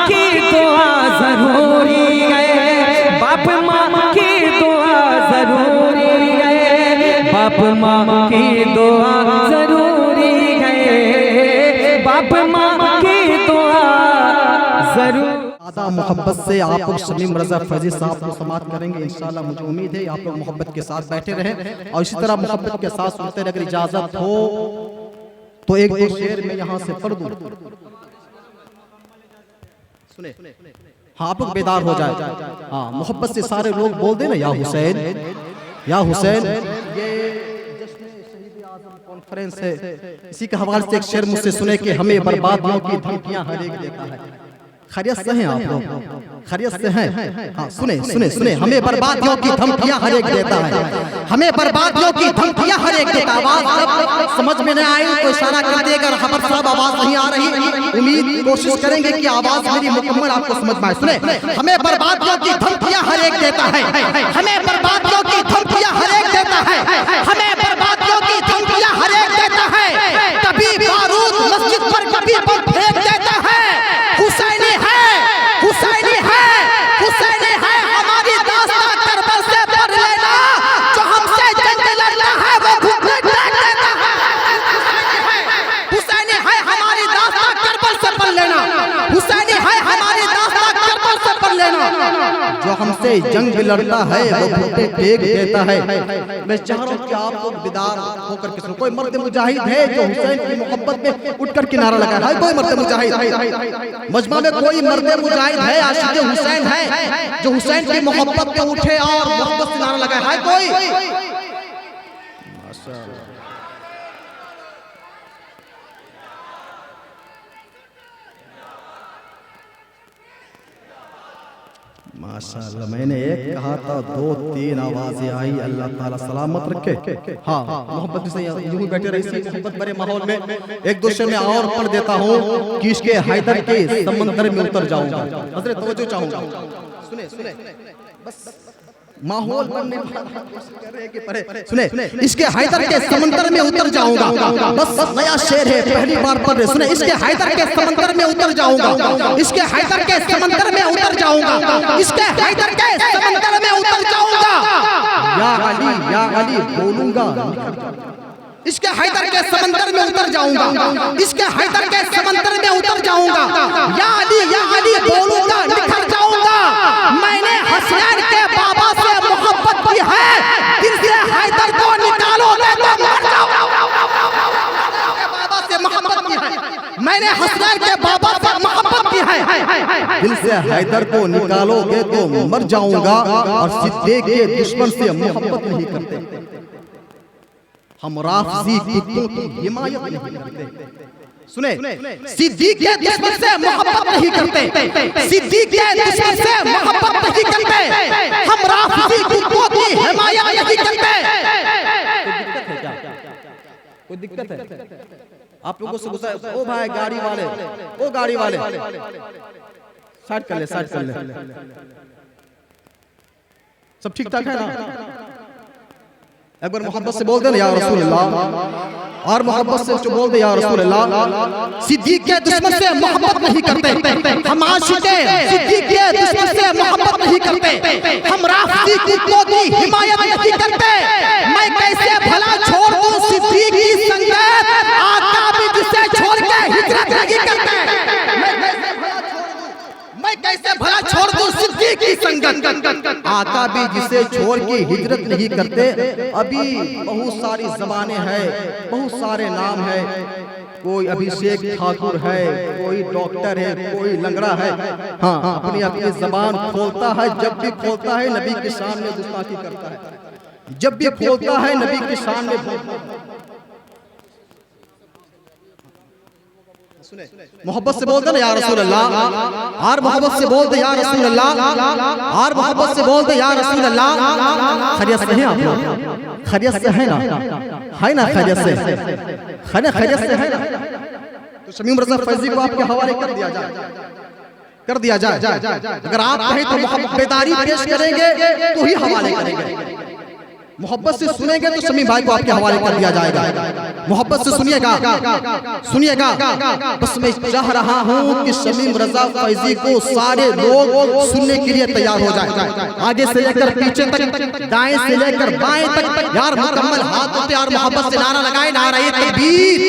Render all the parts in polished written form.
की दुआ जरूरी है, बाप माँ की दुआ जरूरी है, बाप माँ की दुआ जरूरी है, बाप माँ की दुआ जरूर। ज़्यादा मोहब्बत से आप लोग शमीम रज़ा फैज़ी साहब को समाप्त करेंगे इंशाल्लाह। मुझे उम्मीद है आप लोग मोहब्बत के साथ बैठे रहें और इसी तरह मोहब्बत के साथ सुनते रहे। अगर इजाज़त हो तो एक दो शेर में यहाँ से पढ़ दूँ, सुने। हाँ, आप लोग बेदार हो जाए। हाँ, मोहब्बत से सारे लोग बोल देना या हुसैन, या हुसैन। ये कॉन्फ्रेंस है, इसी के हवाले से एक शेर मुझसे सुने कि हमें बर्बादियों की धमकियां हर एक देता है। खैरियत से हैं आप लोग? खैरियत से हैं? हाँ, सुने सुने सुने। हमें बर्बादियों की धमकियां हर एक देता है, हमें बर्बादियों की धमकियां हर एक देता है। आवाज समझ में नहीं आई तो इशारा कर देगा। अगर खबर साहब आवाज नहीं आ रही, उम्मीद कोशिश करेंगे कि आवाज मेरी मुकम्मल आपको समझ में आए। सुने, हमें बर्बादियों की धमकियां हर एक देता है, हमें बर्बादियों की धमकियां हर एक देता है, हमें बर्बादियों की धमकियां हर एक देता है। कभी बारूद मस्जिद पर, कभी बम फेंक देता है। हुसैनी है, हुसैनी है, हुसैनी है। हमारी दास्तां करबल से पढ़ लेना, जो हमसे जंग लड़ता है वो घुटने टेक देता है। हुसैनी है, हमारी दास्तां करबल से पढ़ लेना, हुसैनी है, हमारी दास्तां करबल से पढ़ लेना। जो हमसे जंग लड़ता है वो घुटने टेक देता है। मैं चाह रहा हूँ कि आप लोग बेदार होकर के सुनो। कोई मर्द मुजाहिद है जो हुसैन की मोहब्बत में उठकर किनारा लगाए है? कोई मर्द मुजाहिद मजमा में, कोई मर्द मुजाहिद है आशिक हुसैन है जो हुसैन की मोहब्बत में उठे और मोहब्बत से नारा लगाए है? कोई? माशाअल्लाह। मैंने एक कहा था, दो तीन आवाजें आई। अल्लाह ताला सलामत रखे। हाँ, मोहब्बत से यूं ही बैठे रही मोहब्बत भरे माहौल में। एक दो शेर में और पढ़ देता हूँ कि इसके हैदर के समंदर में उतर जाऊंगा। हजरत तवज्जो चाहूंगा, सुने सुने, बस माहौल बनने सुने। इसके हैदर के समंदर में उतर जाऊंगा, बस नया शेर है, पहली बार पढ़ रहे। सुने, इसके हैदर के समंदर में उतर जाऊंगा, इसके हैदर के समंदर में उतर जाऊंगा, इसके हैदर के समंदर में उतर जाऊंगा। या अली बोलूंगा, इसके हैदर के समंदर में उतर जाऊंगा, इसके हैदर के समंदर में उतर जाऊंगा। या अली बोलूंगा, निखर जाऊंगा। मैंने हसनैन के बाबा से मोहब्बत की है, दिल से हैदर को निकालो नहीं तो मर जाऊंगा। बाबा से मोहब्बत की है, मैंने हसनैन के बाबा से मोहब्बत की है, दिल से हैदर को निकालोगे तो मर जाऊंगा। और सिद्दीक के दुश्मन से मोहब्बत नहीं करते हम, राफजी कुत्तों की हिमायत नहीं करते। सुने, सिद्दीक के दुश्मन से मोहब्बत नहीं करते, सिद्दीक के दुश्मन से मोहब्बत नहीं करते हम, राफजी कुत्तों की हिमायत नहीं करते। कोई दिक्कत है? आप लोगों से गुस्सा? ओ भाई गाड़ी वाले, ओ गाड़ी वाले, साइड कर ले, साइड कर ले। सब ठीक ठाक है ना? एक बार मोहब्बत से बोल दे ना या रसूल अल्लाह, और मोहब्बत से जो बोल दे या रसूल अल्लाह। सिद्दीक के दुश्मन से मोहब्बत नहीं करते हम, आशिके सिद्दीक के दुश्मन से मोहब्बत नहीं करते हम, राफजी कुत्तों की हिमायत नहीं करते। मैं कैसे भला छोड़ दूं सिद्दीक की संगत, आका भी जिसे छोड़ के हिजरत नहीं करते। मैं कैसे भला छोड़ दूं सिद्दीक की संगत, आका भी जिसे छोड़ के हिजरत नहीं करते। अभी बहुत सारी ज़बानें हैं, बहुत सारे नाम है। कोई अभिषेक ठाकुर है, कोई डॉक्टर है, कोई लंगड़ा है। हाँ, अपनी अपनी ज़बान खोलता है, जब भी खोलता है नबी के सामने गुस्ताखी करता है, जब भी खोलता है नबी के सामने। मोहब्बत से बोल दे ना या रसूल अल्लाह, और मोहब्बत से बोल दे या रसूल अल्लाह, और मोहब्बत से बोल दे या रसूल अल्लाह। खैरियत से हैं आप लोग? खैरियत से है ना? है ना? खैरियत से है ना? खैरियत से है ना? तो शमीम रज़ा फैज़ी को आपके हवाले कर दिया जाए, कर दिया जाए। अगर आप कहें तो मोहब्बत बेदारी पेश करेंगे तो ही हवाले करेंगे। मोहब्बत से सुनेंगे तो शमीम भाई को आपके हवाले कर दिया जाएगा। मोहब्बत से सुनिएगा, सुनिएगा। बस मैं चाह रहा हूँ कि शमीम रजा फैजी को सारे लोग सुनने के लिए तैयार हो जाए, आगे से लेकर पीछे तक, दाएं से लेकर बाएं तक। यार मुकम्मल हाथ उठे और मोहब्बत से नारा लगाए, नाराए तकबीर,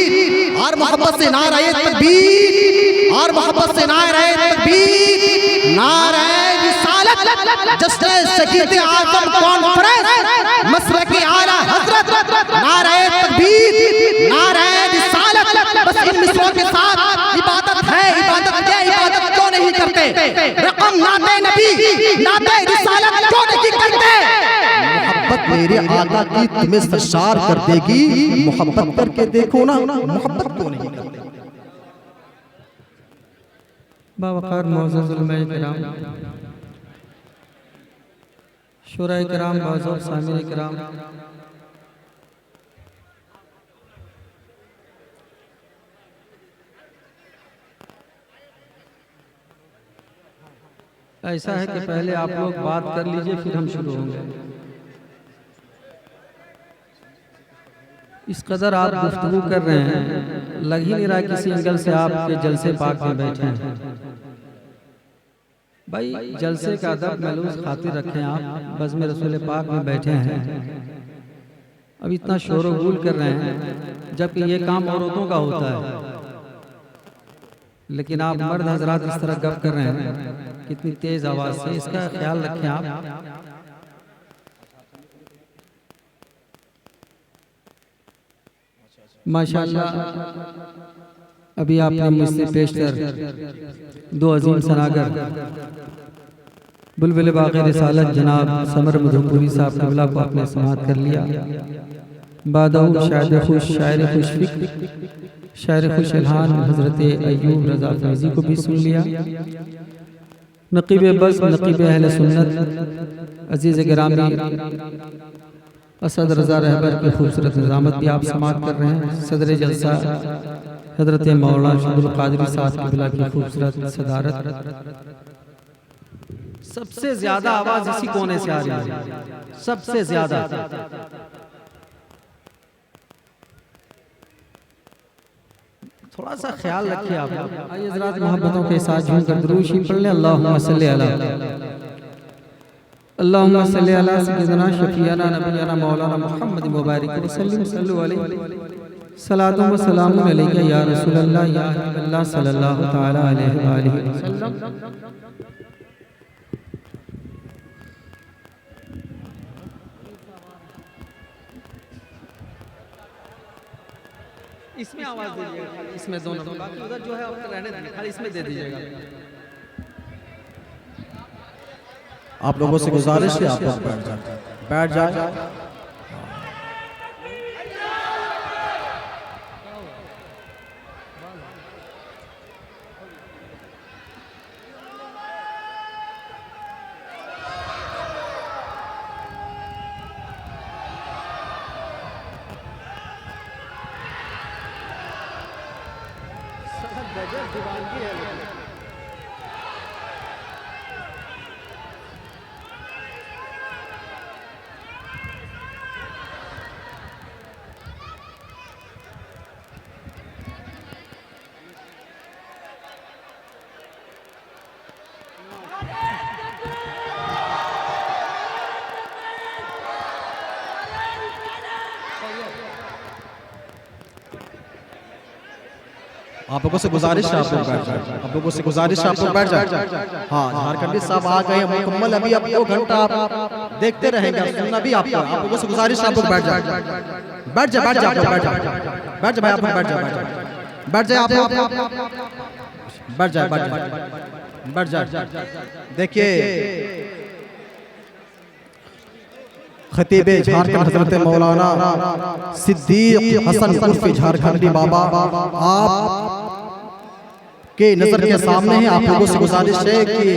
और मोहब्बत से नाराए तकबीर, और मोहब्बत से नाराए तकबीर, नाराए जश्न शहीद आजम कॉन्फ्रेंस मसरक़ आला हज़रत, नारे तकबीर, नारे रिसालत। बस इन मिसरों के साथ इबादत है, इबादत क्या, इबादत क्यों नहीं करते? रकम नाते नबी, नाते रिसालत क्यों नहीं करते? मोहब्बत मेरे आका की तुम्हें सरशार कर देगी, मोहब्बत करके देखो ना, मोहब्बत क्यों नहीं करते? बावकार मौजूद उलमाए किराम, शुराए किराम, बाज़ो सामिन किराम, ऐसा है कि पहले आप लोग बात कर लीजिए, फिर हम शुरू होंगे। इस कदर आप गुफ्तगू कर रहे हैं, लग ही नहीं रहा किसी एंगल से आपके जलसे पाक में बैठे हैं। भाई जलसे का अदब महलूस खातिर रखें आप, बस में रसूल पाक में बैठे हैं। अब इतना शोर व गुल कर रहे हैं, जबकि ये काम औरतों का होता है, लेकिन आप मर्द हजरात इस तरह गप कर रहे हैं कितनी तेज आवाज से, इसका ख्याल रखें आप। माशाअल्लाह अभी आपने मुझसे पेशतर दो अजीम सनागर बुलबुल बाग़े रिसालत जनाब समर मधुपुरी साहब क़िबला को आपने समाअत कर लिया। बादहू शायर खुश, शायर खुश फिक्र, शायर खुश इल्हान हज़रत अय्यूब रज़ा फैज़ी को भी सुन लिया। नक़ीब बज़्म, नक़ीब अहले सुन्नत अज़ीज़ गिरामी असद रज़ा रहबर की खूबसूरत निज़ामत भी आप समाअत कर रहे हैं। सदर जलसा हज़रत मौलाना अब्दुल क़ादिर साहब क़िबला की खूबसूरत सदारत। सबसे ज्यादा आवाज इसी कोने से आ रही है, सबसे ज्यादा। थोड़ा सा ख्याल रखिए आप। आइए हज़रात मोहब्बतों के साथ झूमकर दुरूद शरीफ पढ़ लें। अल्लाहुम्मा सल्ली अला, अल्लाहुम्मा सल्ली अला सय्यिदना शफीअना नबियना मौलाना मुहम्मद मुबारक वसल्लम सल्लु अलैहि सलातु व सलामु अलैका या रसूलल्लाह या अल्लाह सल्लल्लाहु तआला अलैहि वसल्लम। इसमें आवाज दीजिएगा, इसमें दोनों, बाकी उधर जो है आपका रहने देना, खाली इसमें दे दीजिएगा। आप लोगों से गुजारिश है, आप लोग बैठ जाए। आप लोगों से गुजारिश है, आप लोग बैठ जाए। आप लोगों से गुजारिश है, आप लोग बैठ जाए। हाँ, झारखंडी साहब आ गए मुकम्मल, अभी अब 2 घंटा आप देखते रहेंगे, सुनना भी आप लोगों से गुजारिश है, आप लोग बैठ जाए, बैठ जाए, बैठ जाए, आप लोग बैठ जाए, बैठ जाए भाई, आप लोग बैठ जाए, बैठ जाए, आप लोग बैठ जाए, बैठ जाए, बैठ जाए। देखिए खतीब झारखंड हजरत मौलाना सिद्दीक हसन उर्फी झारखंडी बाबा आप के नजर के सामने है। आप लोगों से गुजारिश है कि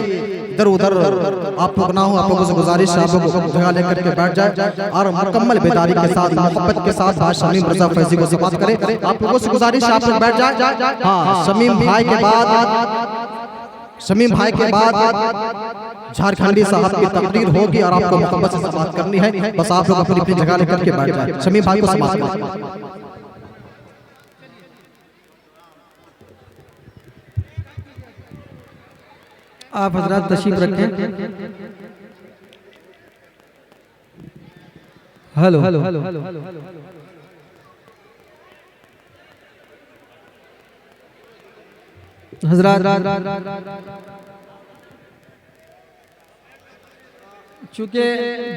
इधर उधर आप लोग ना हो, आप लोगों से गुजारिश है आप लोग जगह लेकर के बैठ जाए और मुकम्मल बेदारी के साथ, मोहब्बत के साथ बात शमीम रजा फैजी को समाअत करें। आप लोगों से गुजारिश है, आप लोग बैठ जाए। हाँ, शमीम भाई के बाद झारखंडी साहब की तकरीर होगी और आपको मोहब्बत से बात करनी है। बस आप लोग अपनी अपनी जगह लेकर के बैठ जाए। शमीम भाई को समाप्त करें। आप हजरात तशरीफ रखें। हेलो हजरात, चूंकि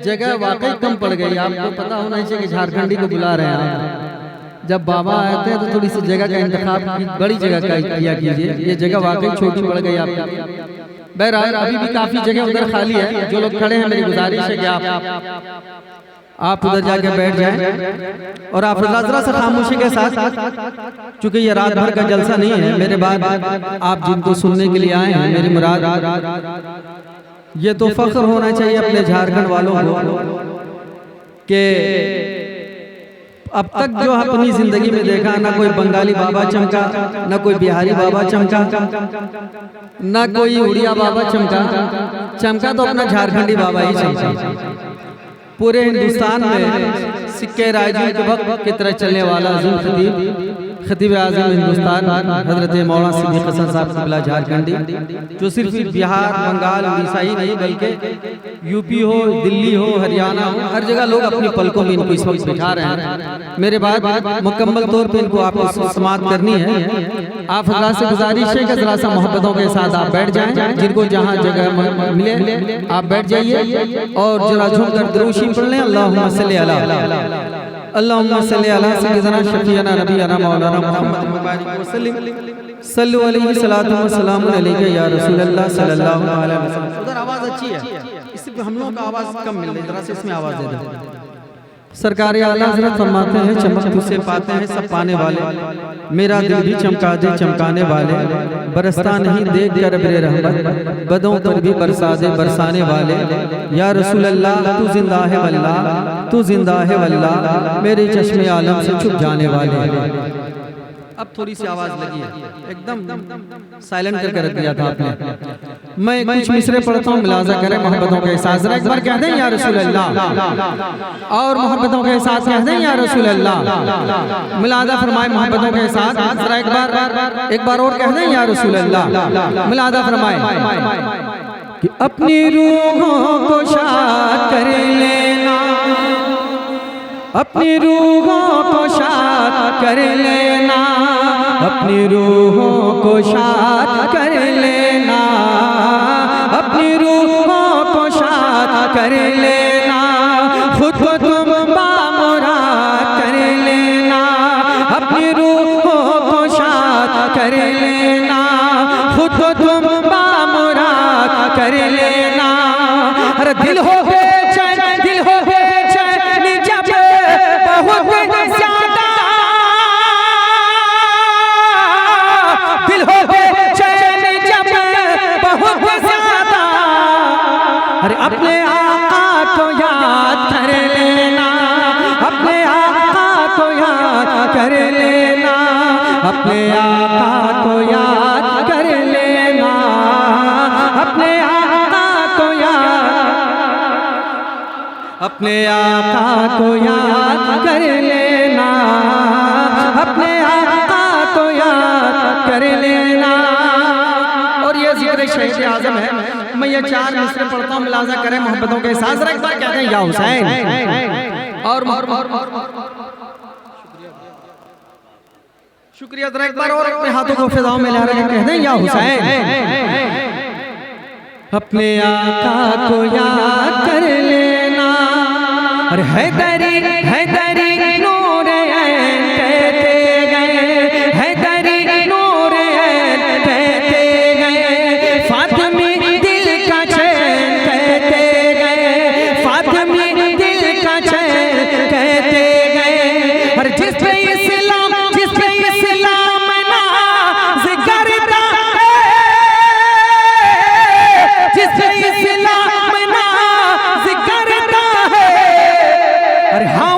जगह वाकई कम पड़ गई, आपको पता होना चाहिए कि झारखंडी को बुला रहे हैं आप। जब बाबा आते हैं तो थोड़ी सी जगह का इंतखाब बड़ी जगह का किया कीजिए। ये जगह वाकई छोटी पड़ गई आपको। बहरहाल अभी भी काफी जगह उधर खाली है। जो लोग खड़े हैं, मेरी गुजारिश है कि आप उधर जाके बैठ जाएं और आप जरा सा खामोशी के साथ, चूंकि ये रात भर का जलसा नहीं है, मेरे बाद आप जिनको सुनने के लिए आए हैं, मेरी मुराद ये तो फख्र होना चाहिए अपने झारखंड वालों को कि अब तक जो अपनी जिंदगी में देखा, ना कोई बंगाली बाबा चमका, ना कोई बिहारी बाबा चमका, ना कोई उड़िया बाबा चमका तो अपना झारखंडी बाबा ही चमका। पूरे हिंदुस्तान में सिक्के राजू के वक्त की तरह चलने वाला खतीब आज़म हिंदुस्तान हजरत मौलाना सिद्दीक़ हसन साहब क़िबला झारखंडी, जो सिर्फ बिहार, बंगाल, उड़ीसा ही नहीं बल्कि यूपी हो, दिल्ली हो, हरियाणा हो, हर जगह लोग अपनी पलकों में इनको इस वक्त बिठा रहे हैं। मेरे बाद मुकम्मल तौर पर इनको आपको समाअत करनी है। आप हजरात से गुजारिश है कि जरा सा मोहब्बतों के साथ आप बैठ जाएं। जिनको जहाँ जगह मिले आप बैठ जाइए और जरा झूमकर दुरूद शरीफ पढ़ लें। अल्लाहुम्मा सल्ली अला अल्लाहुम्मा सल्ली अला सय्यिदना शफीअना नबीना मौलाना मुहम्मद मुबारक वसल्लम सल्लु अलैहि सलातु व सलामु अलैका या रसूल अल्लाह सल्लल्लाहु अलैहि वसल्लम। उधर आवाज अच्छी है, इसमें हम लोगों का आवाज कम मिल रही है, जरा से इसमें आवाज दे दो। सरकार आला हज़रत फरमाते हैं, चमक तुझसे पाते हैं सब पाने वाले, मेरा दिल भी चमका दे चमकाने वाले, बरसता नहीं देख कर बरे रहमत, बदों पर भी बरसा दे बरसाने वाले। या रसूल अल्लाह तू जिंदा है वल्लाह, तू जिंदा है वल्लाह, मेरे चश्मे आलम से छुप जाने वाले। अब थोड़ी सी आवाज लगी है, एकदम साइलेंट करके रख दिया था आपने। मैं कुछ मिसरे पढ़ता हूँ, मुलाजा करें मोहब्बतों के साथ। जरा एक बार कह दें या रसूल अल्लाह, और मोहब्बतों के साथ कह दें या रसूल अल्लाह। मुलाजा फरमाए मोहब्बतों के साथ। जरा एक बार और कह दें या रसूल अल्लाह। मुलाजा फरमाए कि अपनी रूहों को शाद कर लेना, अपनी रूहों को शाद कर लेना, अपनी रूहों को शाद कर लेना, अपनी रूहों को शाद कर लेना, खुद को तुम बामुराद कर लेना, अपनी रूहों को शाद कर लेना, खुद को तुम बामुराद कर लेना। अरे दिल हो बेचैन, दिल हो बेचैन जब बहुत ज्यादा, दिल हो बेचैन जब बहुत ज्यादा, अरे अपने आका को याद कर लेना, अपने आका को याद कर लेना, अपने आका को याद कर लेना, अपने आका को याद, अपने आका को याद कर लेना, अपने आका को याद कर लेना। और ये जिक्र शहीद आज़म है। मैं ये 4 मिसरे पढ़ता हूँ, मुलाजा करें मोहब्बतों के साथ। जरा एक बार कहते हैं या हुसैन, और शुक्रिया। जरा एक बार और अपने हाथों को फिजाओं में लहरा के कहते हैं या हुसैन। अपने आका को याद कर लेना, अरे हैदरी हैदरी नूर ऐन कहते गए, हैदरी नूर ऐन कहते गए, फातिमी दिल का चैन कहते गए, फातिमी दिल का चैन कहते गए। अरे जिस पे इस्लाम, जिस पे इस्लाम नाज़ करता है, जिस पे इस्लाम नाज़ करता है, अरे हाँ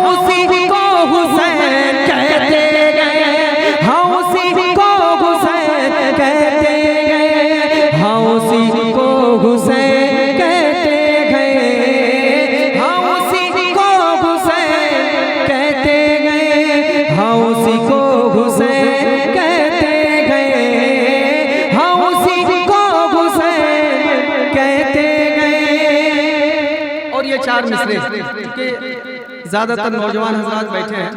चार मिसरे, क्योंकि ज्यादातर नौजवान हजरात बैठे हैं।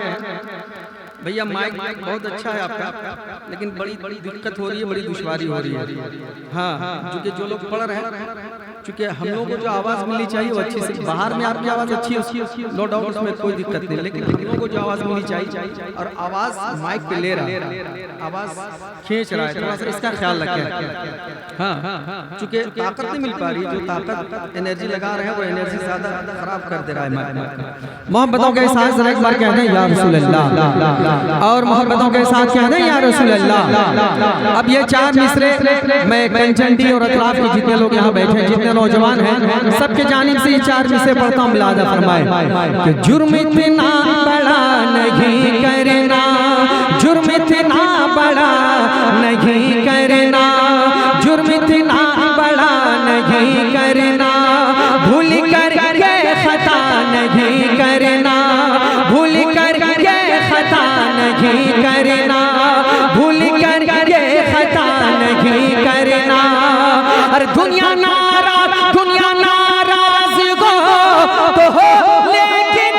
भैया माइक बहुत अच्छा है आपका, लेकिन बड़ी दिक्कत हो रही है, बड़ी दुश्वारी हो रही है। हाँ, क्योंकि जो लोग पढ़ रहे हैं, क्योंकि हम लोगों को जो आवाज़ मिलनी चाहिए वो अच्छी से, बाहर में आपकी आवाज़ अच्छी है, नो डाउट, उसमें कोई दिक्कत नहीं, लेकिन हम लोगों को जो आवाज़ मिलनी चाहिए और आवाज़ माइक पे ले रहा है, आवाज़ खींच रहा है, थोड़ा सा इसका ख्याल रखें। हाँ, चूँकि ताकत नहीं मिल पा रही, जो ताकत एनर्जी लगा रहे हैं वो एनर्जी ज़्यादा खराब कर दे रहा है माइक। मोहब्बतों के साथ जरा एक बार कह दें या रसूल अल्लाह, और मोहब्बतों के साथ कह दें या रसूल अल्लाह। अब ये चार मिसरे मैं कंचनडी और अतराफ के जितने लोग यहाँ बैठे हैं, जितने नौजवान हैं, सबके जानिब से ये चार मिसरे पढ़ता हूँ, मिलादा फरमाए कि जुर्म इतना बड़ा नहीं करना, जुर्म इतना बड़ा नहीं करना, जुर्म इतना बड़ा नहीं करना, भूल कर के खता नहीं करना, भूल कर के खता नहीं करना, भूल कर के खता नहीं करना। अरे दुनिया नाराज हो तो हो, लेकिन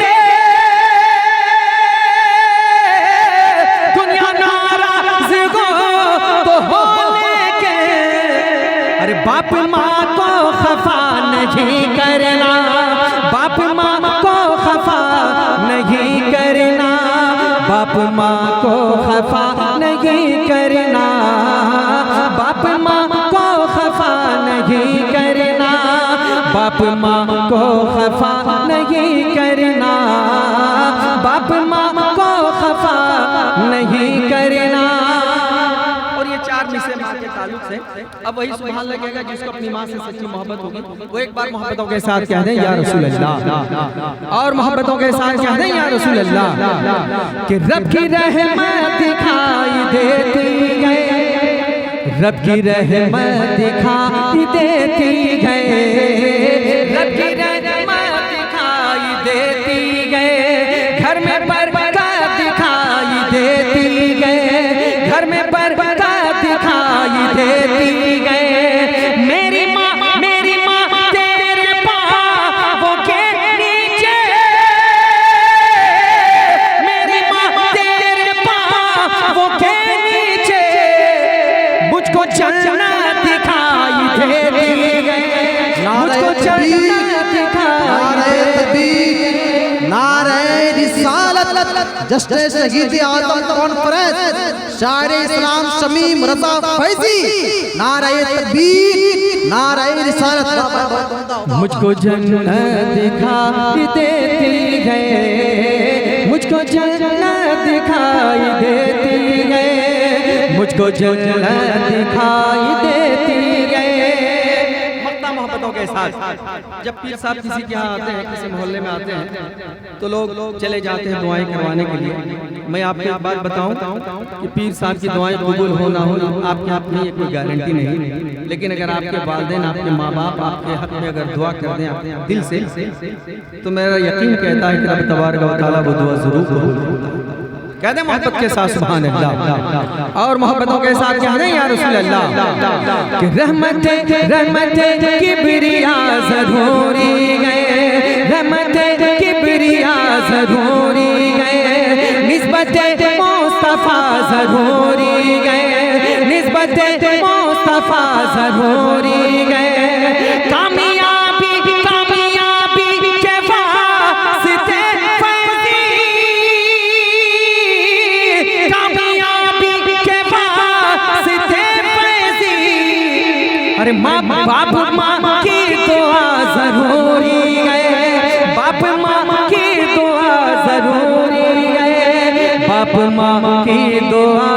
दुनिया नाराज हो तो हो, लेकिन अरे बाप माँ को खफा नहीं करना, बाप माँ को खफा नहीं करना, बाप माँ को खफा नहीं करना, बाप माँ को खफा नहीं करना, बाप माँ को खफा नहीं करना, बाप माँ को खफा नहीं करना। और ये चार मिसरे माँ के ताल्लुक से, अब वही सुभान लगेगा जिसको अपनी माँ से सच्ची मोहब्बत होगी, वो एक बार मोहब्बतों के साथ कह दें या रसूल अल्लाह, और मोहब्बतों के साथ कह दें या रसूल अल्लाह। कि रब की रहमत दिखाई देती है, रब की रहमत दिखाई देती है, रब की रहमत दिखाई देती है, घर में बरकत दिखाई देती है, घर में बरकत दिखाई देती है। मेरी माँ तेरे पाँवों के नीचे, मेरी माँ तेरे पाँवों के नीचे मुझको जन्नत दिखाई देती है, मुझको जन्नत दिखाई देती है। नारे रिसालत जश्न शहीद आदम कॉन्फ्रेंस शायर इस्लाम शमीम रजा फैजी, नारे तकबीर, नारे रिसालत। मुझको जन्नत दिखाई देती है, मुझको जन्नत दिखाई देती है, मुझको जन्नत दिखाई देती है। मक्ता मोहब्बतों के साथ जब पीर साहब किसी के यहाँ आते हैं, किसी मोहल्ले में आते हैं, तो लोग चले जाते हैं दुआएं करवाने के लिए। मैं आपको एक बात बताऊं कि पीर साहब की दुआएं कबूल हो ना हो आपके हाथ में ये कोई गारंटी नहीं, लेकिन अगर आपके वालिदैन, आपके माँ बाप आपके हक में अगर दुआ कर दें दिल से, तो मेरा यकीन कहता है कि रब तबारक व तआला वो दुआ जरूर कबूल करता है। कह दें मोहब्बत के साथ सुभान अल्लाह, और मोहब्बतों के साथ कह दें या रसूल अल्लाह। कि रहमत किबरिया ज़रूरी है, रहमत किबरिया ज़रूरी है, निस्बत मुस्तफ़ा ज़रूरी है, निस्बत मुस्तफ़ा ज़रूरी है। कामयाबी के वास्ते फैज़ी, कामयाबी के वास्ते फैज़ी, अरे माँ बाप माँ की दुआ ज़रूरी है, बाप माँ की दुआ ज़रूरी है, बाप माँ की दुआ